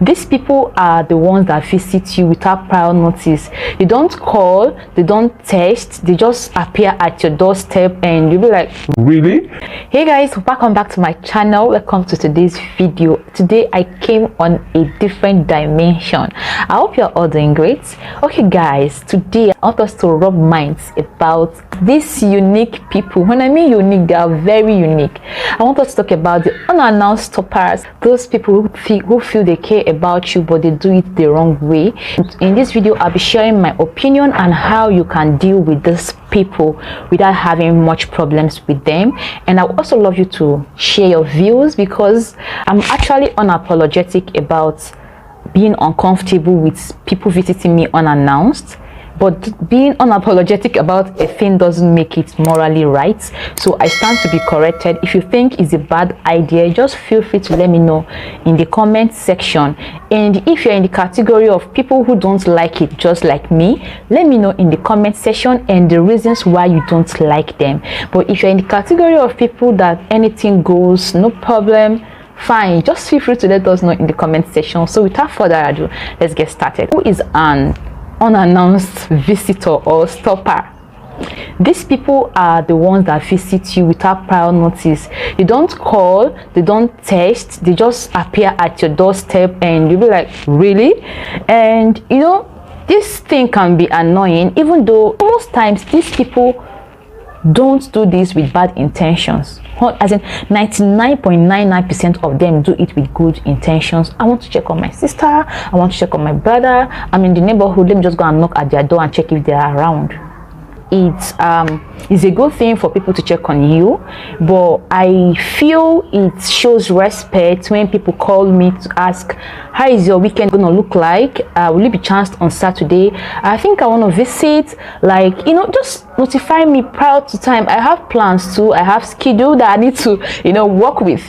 These people are the ones that visit you without prior notice. They don't call, they don't text, they just appear at your doorstep and you'll be like, really? Hey guys, welcome back to my channel. Welcome to today's video. Today I came on a different dimension. I hope you're all doing great. Okay guys, today I want us to rub minds about these unique people. When I mean unique, they are very unique. I want us to talk about the unannounced stoppers, those people who feel they care about you but they do it the wrong way. In this video I'll be sharing my opinion on how you can deal with these people without having much problems with them. And I would also love you to share your views, because I'm actually unapologetic about being uncomfortable with people visiting me unannounced. But being unapologetic about a thing doesn't make it morally right. So I stand to be corrected. If you think it's a bad idea, just feel free to let me know in the comment section. And if you're in the category of people who don't like it just like me, let me know in the comment section and the reasons why you don't like them. But if you're in the category of people that anything goes, no problem, fine, just feel free to let us know in the comment section. So without further ado, let's get started. Who is an unannounced visitor or stopper? These people are the ones that visit you without prior notice. They don't call, they don't text, they just appear at your doorstep and you'll be like, really? And you know, this thing can be annoying, even though most times these people don't do this with bad intentions. As in 99.99% of them do it with good intentions. I want to check on my sister, I want to check on my brother, I'm in the neighborhood, let me just go and knock at their door and check if they are around. It's a good thing for people to check on you, but I feel it shows respect when people call me to ask, how is your weekend gonna look like? Will you be chanced on Saturday? I think I want to visit. Like, you know, just notify me prior to time. I have plans too. I have schedule that I need to, you know, work with.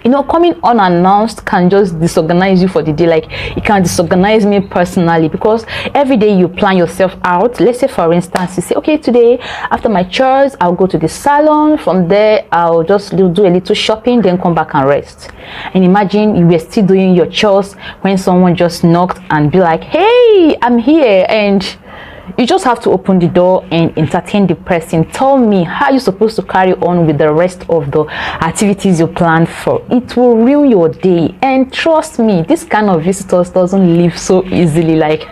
You know, coming unannounced can just disorganize you for the day. Like, it can disorganize me personally, because every day you plan yourself out. Let's say, for instance, you say, okay, today after my chores I'll go to the salon. From there I'll just do a little shopping, then come back and rest. And imagine you were still doing your chores when someone just knocked and be like, hey, I'm here. And you just have to open the door and entertain the person. Tell me how you're supposed to carry on with the rest of the activities you planned for. It will ruin your day. And trust me, this kind of visitors doesn't leave so easily. Like,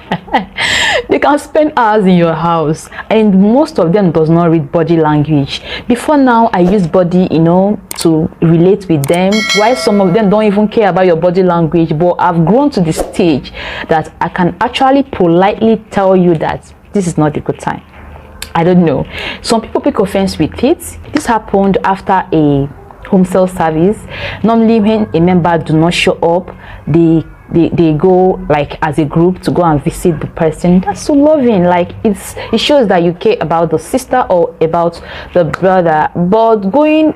they can spend hours in your house, and most of them does not read body language. Before now, I use body, you know, to relate with them, while some of them don't even care about your body language. But I've grown to the stage that I can actually politely tell you that this is not a good time. I don't know, some people take offense with it. This happened after a home sale service. Normally when a member do not show up, they go like as a group to go and visit the person. That's so loving. Like, it shows that you care about the sister or about the brother. But going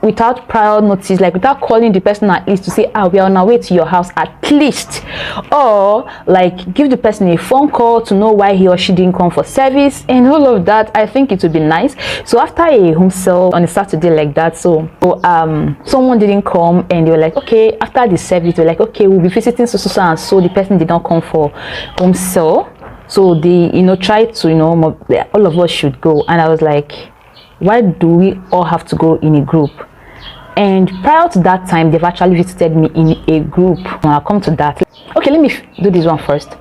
without prior notice, like without calling the person at least to say, we are on our way to your house at least, or like give the person a phone call to know why he or she didn't come for service and all of that, I think it would be nice. So after a home sale on a Saturday like that, so someone didn't come and they were like, okay, after the service they're like, okay, we'll be visiting so and so, the person did not come for home sale, so they, you know, tried to, you know, all of us should go. And I was like, why do we all have to go in a group? And prior to that time, they've actually visited me in a group. I'll come to that. Okay, let me do this one first.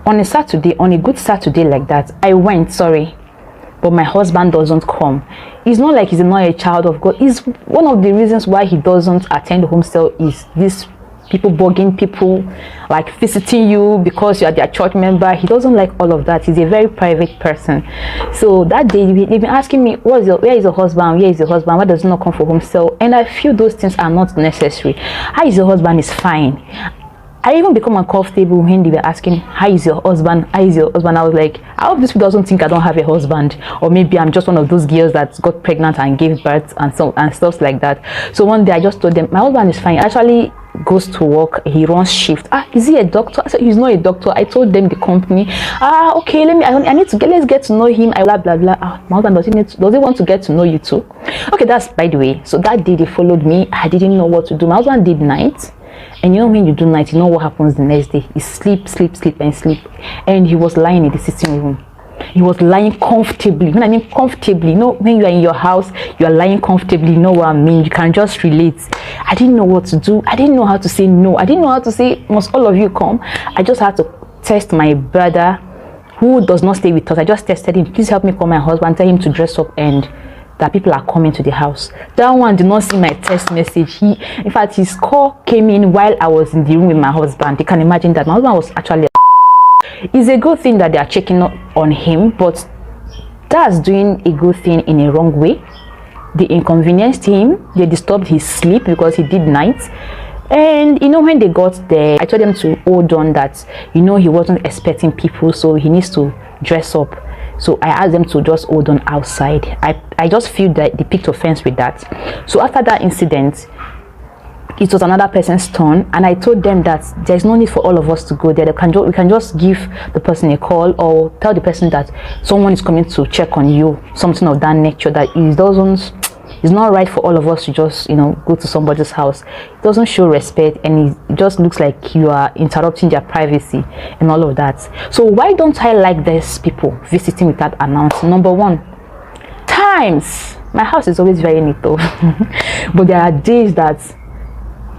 On a Saturday, on a good Saturday like that, I went, sorry, but my husband doesn't come. It's not like he's not a child of God. It's one of the reasons why he doesn't attend home sale is this people bugging people, like visiting you because you are their church member. He doesn't like all of that. He's a very private person. So that day they've been asking me, where is your husband? Where is your husband? Why does he not come for home sale? And I feel those things are not necessary. How is your husband is fine. I even become uncomfortable when they were asking, how is your husband? How is your husband? I was like, I hope this doesn't think I don't have a husband, or maybe I'm just one of those girls that got pregnant and gave birth and stuff like that. So one day I just told them, my husband is fine. Actually goes to work, he runs shift. Is he a doctor? I said, he's not a doctor. I told them the company. Okay, I need to let's get to know him. I blah blah blah. My husband, does he want to get to know you too? Okay, that's by the way. So that day they followed me. I didn't know what to do. My husband did night, And you know, when you do night, you know what happens the next day? You sleep, sleep, sleep, and sleep. And he was lying in the sitting room. He was lying comfortably. When I mean comfortably, you know, when you are in your house, you are lying comfortably. You know what I mean? You can just relate. I didn't know what to do. I didn't know how to say no. I didn't know how to say, must all of you come? I just had to test my brother, who does not stay with us. I just texted him, please help me call my husband, tell him to dress up and that people are coming to the house. That one did not see my text message. In fact, his call came in while I was in the room with my husband. You can imagine that my husband was actually it's a good thing that they are checking on him, but that's doing a good thing in a wrong way. They inconvenienced him, they disturbed his sleep because he did night. And you know, when they got there, I told them to hold on, that you know, he wasn't expecting people, so he needs to dress up. So I asked them to just hold on outside. I just feel that they picked offense with that. So after that incident, it was another person's turn, and I told them that there's no need for all of us to go there. We can just give the person a call or tell the person that someone is coming to check on you, something of that nature, that it's not right for all of us to just, you know, go to somebody's house. It doesn't show respect, and it just looks like you are interrupting their privacy and all of that. So why don't I like these people visiting without announcing? Number one, times my house is always very neat though, but there are days that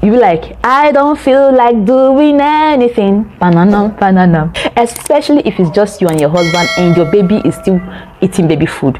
you be like, I don't feel like doing anything, banana, especially if it's just you and your husband and your baby is still eating baby food.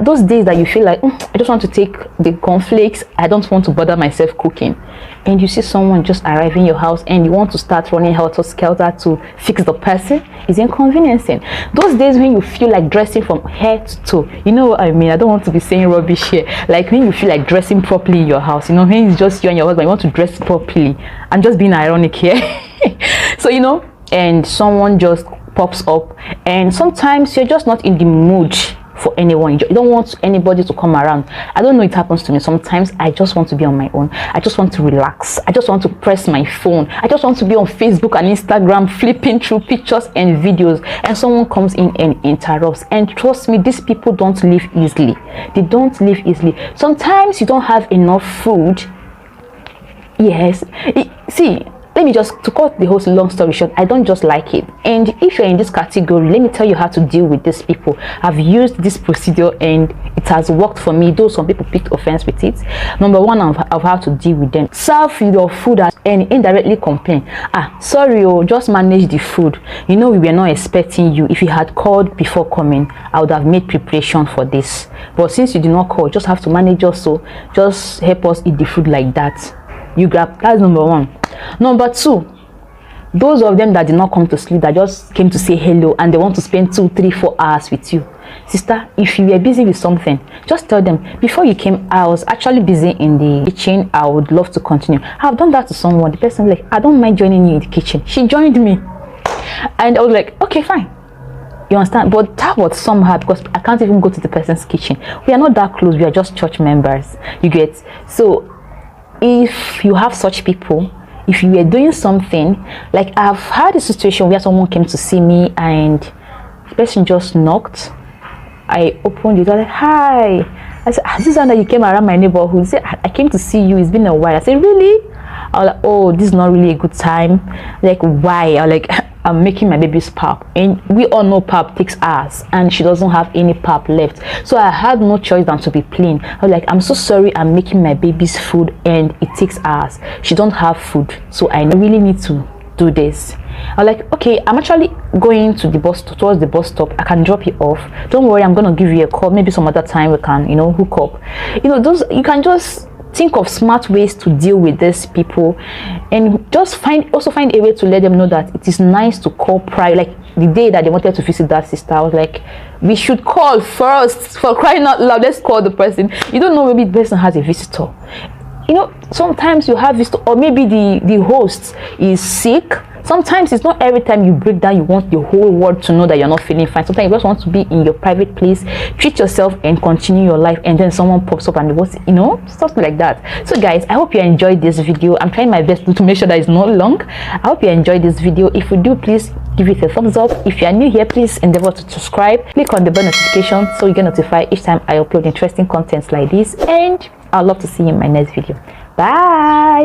Those days that you feel like, I just want to take the cornflakes, I don't want to bother myself cooking, and you see someone just arrive in your house and you want to start running helter-skelter to fix the person, is inconveniencing. Those days when you feel like dressing from head to toe, you know what I mean? I don't want to be saying rubbish here. Like when you feel like dressing properly in your house, you know, when it's just you and your husband, you want to dress properly. I'm just being ironic here. So, you know, and someone just pops up, and sometimes you're just not in the mood for anyone. You don't want anybody to come around. I don't know, it happens to me sometimes. I just want to be on my own. I just want to relax. I just want to press my phone. I just want to be on Facebook and Instagram flipping through pictures and videos, and someone comes in and interrupts. And trust me, these people don't leave easily. They don't leave easily. Sometimes you don't have enough food. Yes, see, let me just, to cut the whole long story short, I don't just like it. And if you're in this category, let me tell you how to deal with these people. I've used this procedure and it has worked for me, though some people picked offense with it. Number one, of how to deal with them: serve your food and indirectly complain. Sorry, just manage the food. You know, we were not expecting you. If you had called before coming, I would have made preparation for this. But since you did not call, just have to manage us, so just help us eat the food like that. You grab. That's number one. Number two, those of them that did not come to sleep, that just came to say hello and they want to spend 2, 3, 4 hours with you. Sister, if you were busy with something, just tell them, before you came, I was actually busy in the kitchen, I would love to continue. I've done that to someone. The person was like, I don't mind joining you in the kitchen. She joined me and I was like, okay, fine. You understand? But that was somehow, because I can't even go to the person's kitchen. We are not that close. We are just church members. You get? So if you have such people, if you were doing something, like I've had a situation where someone came to see me and the person just knocked. I opened it. I was like, hi. I said, this is that you came around my neighborhood. He said, I came to see you. It's been a while. I said, really? I was like, oh, this is not really a good time. Like, why? I was like, I'm making my baby's pap, and we all know pap takes hours, and she doesn't have any pap left. So I had no choice than to be plain. I was like, I'm so sorry, I'm making my baby's food and it takes hours. She don't have food, so I really need to do this. I was like, okay, I'm actually going to the towards the bus stop. I can drop you off. Don't worry, I'm gonna give you a call. Maybe some other time we can, you know, hook up. You know, those, you can just think of smart ways to deal with these people, and just find a way to let them know that it is nice to call prior. Like the day that they wanted to visit that sister, I was like, we should call first, for crying out loud. Let's call the person. You don't know, maybe the person has a visitor. You know, sometimes you have visitor, or maybe the host is sick. Sometimes it's not every time you break down you want the whole world to know that you're not feeling fine. Sometimes you just want to be in your private place, treat yourself and continue your life, and then someone pops up and what's, you know, stuff like that. So guys, I hope you enjoyed this video. I'm trying my best to make sure that it's not long. I hope you enjoyed this video. If you do, please give it a thumbs up. If you are new here, please endeavor to subscribe. Click on the bell notification so you get notified each time I upload interesting content like this, and I'd love to see you in my next video. Bye.